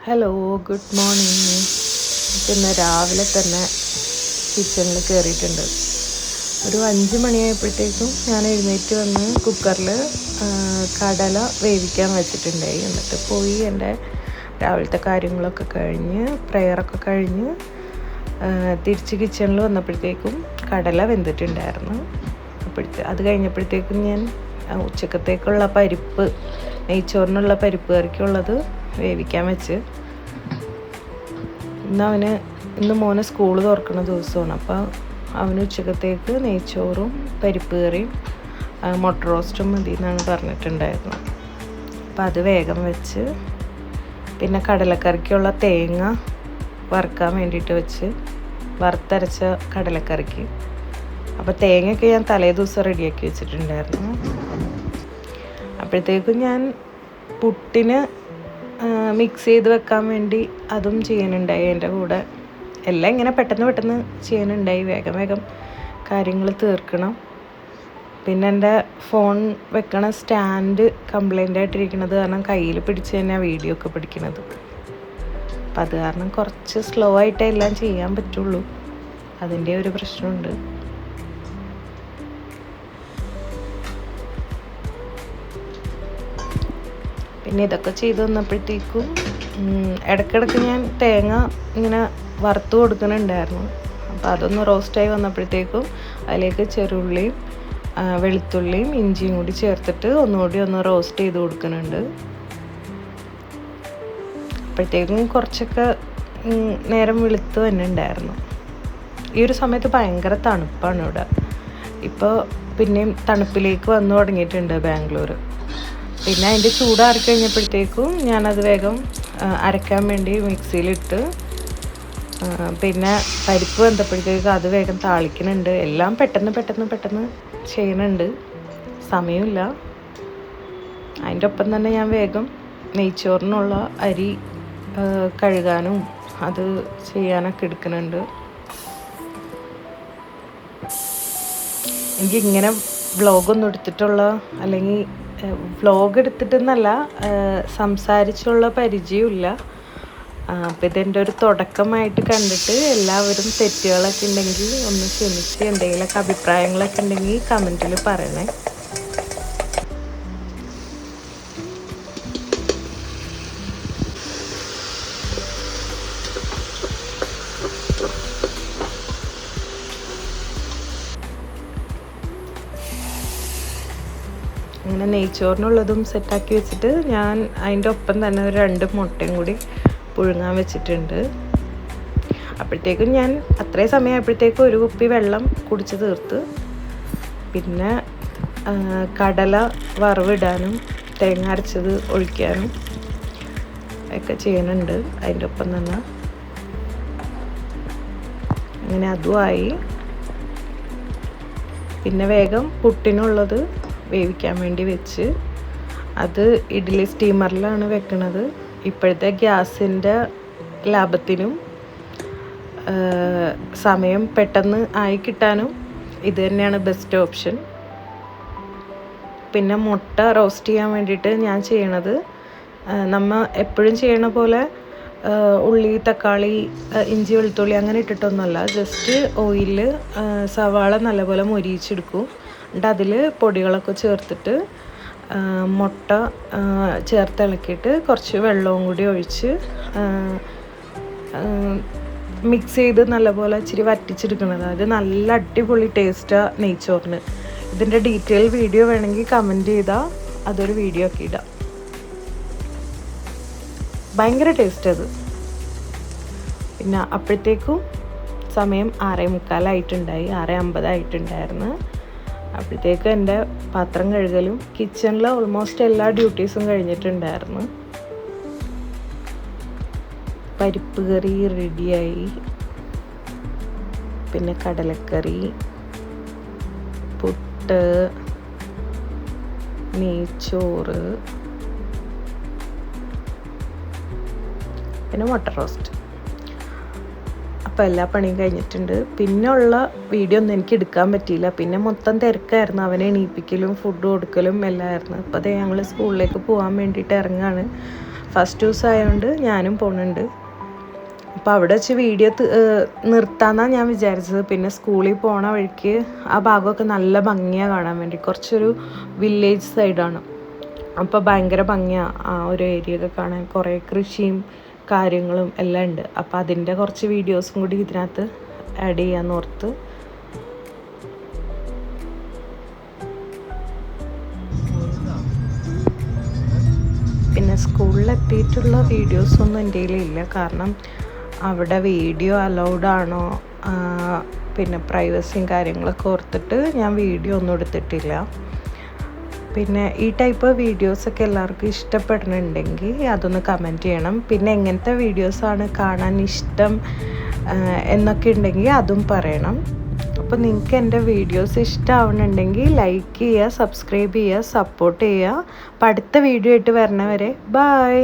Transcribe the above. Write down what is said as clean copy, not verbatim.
Hello, good morning. ഇന്ന് രാവിലെ തന്നെ കിച്ചണിൽ കയറിയിട്ടുണ്ട്. ഒരു 5 മണിയായപ്പോഴത്തേക്കും ഞാൻ എഴുന്നേറ്റ് വന്ന് കുക്കറിൽ കടല വേവിക്കാൻ വെച്ചിട്ടുണ്ടായി. എന്നിട്ട് പോയി എൻ്റെ രാവിലത്തെ കാര്യങ്ങളൊക്കെ കഴിഞ്ഞ് പ്രെയറൊക്കെ കഴിഞ്ഞ് തിരിച്ച് കിച്ചണിൽ വന്നപ്പോഴത്തേക്കും കടല വെന്തിട്ടുണ്ടായിരുന്നു. അത് കഴിഞ്ഞപ്പോഴത്തേക്കും ഞാൻ ഉച്ചക്കത്തേക്കുള്ള പരിപ്പ്, നെയ്ച്ചോറിനുള്ള പരിപ്പ് കറിക്കുള്ളത് വേവിക്കാൻ വെച്ച്. ഇന്ന് മോന് സ്കൂൾ തുറക്കുന്ന ദിവസമാണ്. അപ്പോൾ അവന് ഉച്ചക്കത്തേക്ക് നെയ്ച്ചോറും പരിപ്പ് കറിയും മുട്ട റോസ്റ്റും മതി എന്നാണ് പറഞ്ഞിട്ടുണ്ടായിരുന്നത്. അപ്പോൾ അത് വേഗം വെച്ച്, പിന്നെ കടലക്കറിക്കുള്ള തേങ്ങ വറുക്കാൻ വേണ്ടിയിട്ട് വെച്ച്, വറുത്തരച്ച കടലക്കറിക്ക്. അപ്പോൾ തേങ്ങയൊക്കെ ഞാൻ തലേ ദിവസം റെഡിയാക്കി വെച്ചിട്ടുണ്ടായിരുന്നു. അപ്പോഴത്തേക്കും ഞാൻ പുട്ടിന് മിക്സ് ചെയ്ത് വെക്കാൻ വേണ്ടി അതും ചെയ്യാനുണ്ടായി എൻ്റെ കൂടെ. എല്ലാം ഇങ്ങനെ പെട്ടെന്ന് ചെയ്യാനുണ്ടായി. വേഗം കാര്യങ്ങൾ തീർക്കണം. പിന്നെ എൻ്റെ ഫോൺ വെക്കണ സ്റ്റാൻഡ് കംപ്ലൈൻ്റ് ആയിട്ടിരിക്കുന്നത് കാരണം കയ്യിൽ പിടിച്ച് തന്നെ വീഡിയോ ഒക്കെ പിടിക്കുന്നത്. അപ്പം അത് കാരണം കുറച്ച് സ്ലോ ആയിട്ടേ എല്ലാം ചെയ്യാൻ പറ്റുള്ളൂ. അതിൻ്റെ ഒരു പ്രശ്നമുണ്ട്. പിന്നെ ഇതൊക്കെ ചെയ്ത് വന്നപ്പോഴത്തേക്കും ഇടയ്ക്കിടയ്ക്ക് ഞാൻ തേങ്ങ ഇങ്ങനെ വറുത്ത് കൊടുക്കുന്നുണ്ടായിരുന്നു. അപ്പോൾ അതൊന്ന് റോസ്റ്റായി വന്നപ്പോഴത്തേക്കും അതിലേക്ക് ചെറുള്ളിയും വെളുത്തുള്ളിയും ഇഞ്ചിയും കൂടി ചേർത്തിട്ട് ഒന്ന് റോസ്റ്റ് ചെയ്ത് കൊടുക്കുന്നുണ്ട്. അപ്പോഴത്തേക്കും കുറച്ചൊക്കെ നേരം വെളുത്ത് തന്നെ ഉണ്ടായിരുന്നു. ഈ ഒരു സമയത്ത് ഭയങ്കര തണുപ്പാണ് ഇവിടെ. ഇപ്പോൾ പിന്നെയും തണുപ്പിലേക്ക് വന്നു തുടങ്ങിയിട്ടുണ്ട് ബാംഗ്ലൂർ. പിന്നെ അതിൻ്റെ ചൂടാറി കഴിഞ്ഞപ്പോഴത്തേക്കും ഞാനത് വേഗം അരയ്ക്കാൻ വേണ്ടി മിക്സിയിലിട്ട്, പിന്നെ പരിപ്പ് വെന്തപ്പോഴത്തേക്കും അത് വേഗം താളിക്കുന്നുണ്ട്. എല്ലാം പെട്ടെന്ന് ചെയ്യുന്നുണ്ട്, സമയമില്ല. അതിൻ്റെ ഒപ്പം തന്നെ ഞാൻ വേഗം നെയ്ച്ചോറിനുള്ള അരി കഴുകാനും അത് ചെയ്യാനൊക്കെ എടുക്കുന്നുണ്ട്. എനിക്കിങ്ങനെ വ്ളോഗൊന്നും എടുത്തിട്ടുള്ള, അല്ലെങ്കിൽ വ്ളോഗ് എടുത്തിട്ടെന്നല്ല, സംസാരിച്ചുള്ള പരിചയമില്ല. അപ്പോൾ ഇതെൻ്റെ ഒരു തുടക്കമായിട്ട് കണ്ടിട്ട് എല്ലാവരും തെറ്റുകളൊക്കെ ഉണ്ടെങ്കിൽ ഒന്ന് ക്ഷമിച്ച്, എന്തെങ്കിലുമൊക്കെ അഭിപ്രായങ്ങളൊക്കെ ഉണ്ടെങ്കിൽ കമൻറ്റിൽ പറയണേ. അങ്ങനെ നെയ്ച്ചോറിനുള്ളതും സെറ്റാക്കി വെച്ചിട്ട് ഞാൻ അതിൻ്റെ ഒപ്പം തന്നെ ഒരു 2 മുട്ടയും കൂടി പുഴുങ്ങാൻ വെച്ചിട്ടുണ്ട്. അപ്പോഴത്തേക്കും ഞാൻ അത്രയും സമയമായപ്പോഴത്തേക്കും ഒരു കുപ്പി വെള്ളം കുടിച്ച് തീർത്ത്. പിന്നെ കടല വറവിടാനും തേങ്ങ അരച്ചത് ഒഴിക്കാനും ഒക്കെ ചെയ്യുന്നുണ്ട് അതിൻ്റെ ഒപ്പം തന്നെ. അങ്ങനെ അതുമായി. പിന്നെ വേഗം പുട്ടിനുള്ളത് വേവിക്കാൻ വേണ്ടി വെച്ച്, അത് ഇഡ്ഡലി സ്റ്റീമറിലാണ് വെക്കുന്നത്. ഇപ്പോഴത്തെ ഗ്യാസിൻ്റെ ലാഭത്തിനും സമയം പെട്ടെന്ന് ആയി കിട്ടാനും ഇത് തന്നെയാണ് ബെസ്റ്റ് ഓപ്ഷൻ. പിന്നെ മുട്ട റോസ്റ്റ് ചെയ്യാൻ വേണ്ടിയിട്ട് ഞാൻ ചെയ്യണത്, നമ്മൾ എപ്പോഴും ചെയ്യണ പോലെ ഉള്ളി, തക്കാളി, ഇഞ്ചി, വെളുത്തുള്ളി അങ്ങനെ ഇട്ടിട്ടൊന്നുമല്ല. ജസ്റ്റ് ഓയിലിൽ സവാള നല്ലപോലെ മൊരിയിച്ചെടുക്കും. എന്നിട്ട് അതിൽ പൊടികളൊക്കെ ചേർത്തിട്ട് മുട്ട ചേർത്തിളക്കിയിട്ട് കുറച്ച് വെള്ളവും കൂടി ഒഴിച്ച് മിക്സ് ചെയ്ത് നല്ലപോലെ ഇച്ചിരി വറ്റിച്ചെടുക്കുന്നത്. അത് നല്ല അടിപൊളി ടേസ്റ്റാണ് നെയ്ച്ചോറിന്. ഇതിൻ്റെ ഡീറ്റെയിൽ വീഡിയോ വേണമെങ്കിൽ കമൻറ്റ് ചെയ്താൽ അതൊരു വീഡിയോ ഒക്കെ ഇടാം. ഭയങ്കര ടേസ്റ്റ് അത്. പിന്നെ അപ്പോഴത്തേക്കും സമയം 6:45 ആയിട്ടുണ്ടായി, 6:50 ആയിട്ടുണ്ടായിരുന്നു. അപ്പോഴത്തേക്കും എൻ്റെ പാത്രം കഴുകലും കിച്ചണിൽ ഓൾമോസ്റ്റ് എല്ലാ ഡ്യൂട്ടീസും കഴിഞ്ഞിട്ടുണ്ടായിരുന്നു. പരിപ്പ് കറി റെഡിയായി. പിന്നെ കടലക്കറി, പുട്ട്, നെയ്ച്ചോറ്, പിന്നെ മുട്ട റോസ്റ്റ്. അപ്പോൾ എല്ലാ പണിയും കഴിഞ്ഞിട്ടുണ്ട്. പിന്നെ ഉള്ള വീഡിയോ ഒന്നും എനിക്ക് എടുക്കാൻ പറ്റിയില്ല. പിന്നെ മൊത്തം തിരക്കായിരുന്നു. അവനെ എണീപ്പിക്കലും ഫുഡ് കൊടുക്കലും എല്ലാമായിരുന്നു. അപ്പോൾ അതേ ഞങ്ങൾ സ്കൂളിലേക്ക് പോകാൻ വേണ്ടിയിട്ട് ഇറങ്ങാണ്. ഫസ്റ്റ് ദിവസം ആയതുകൊണ്ട് ഞാനും പോകുന്നുണ്ട്. അപ്പോൾ അവിടെ വെച്ച് വീഡിയോ നിർത്താമെന്നാണ് ഞാൻ വിചാരിച്ചത്. പിന്നെ സ്കൂളിൽ പോണ വഴിക്ക് ആ ഭാഗമൊക്കെ നല്ല ഭംഗിയാണ് കാണാൻ വേണ്ടി. കുറച്ചൊരു വില്ലേജ് സൈഡാണ്. അപ്പോൾ ഭയങ്കര ഭംഗിയാണ് ആ ഒരു ഏരിയ ഒക്കെ കാണാൻ. കുറേ കൃഷിയും കാര്യങ്ങളും എല്ലാം ഉണ്ട്. അപ്പോൾ അതിൻ്റെ കുറച്ച് വീഡിയോസും കൂടി ഇതിനകത്ത് ആഡ് ചെയ്യാമെന്ന് ഓർത്ത്. പിന്നെ സ്കൂളിലെത്തിയിട്ടുള്ള വീഡിയോസൊന്നും എൻ്റെ കയ്യിലില്ല. കാരണം അവിടെ വീഡിയോ അലൗഡ് ആണോ, പിന്നെ പ്രൈവസിയും കാര്യങ്ങളൊക്കെ ഓർത്തിട്ട് ഞാൻ വീഡിയോ ഒന്നും എടുത്തിട്ടില്ല. പിന്നെ ഈ ടൈപ്പ് വീഡിയോസൊക്കെ എല്ലാവർക്കും ഇഷ്ടപ്പെടുന്നുണ്ടെങ്കിൽ അതൊന്ന് കമൻറ്റ് ചെയ്യണം. പിന്നെ എങ്ങനത്തെ വീഡിയോസാണ് കാണാൻ ഇഷ്ടം എന്നൊക്കെ ഉണ്ടെങ്കിൽ അതും പറയണം. അപ്പോൾ നിങ്ങൾക്ക് എൻ്റെ വീഡിയോസ് ഇഷ്ടമാവുന്നുണ്ടെങ്കിൽ ലൈക്ക് ചെയ്യുക, സബ്സ്ക്രൈബ് ചെയ്യുക, സപ്പോർട്ട് ചെയ്യുക. അപ്പോൾ അടുത്ത വീഡിയോ ആയിട്ട് വരണവരെ ബൈ.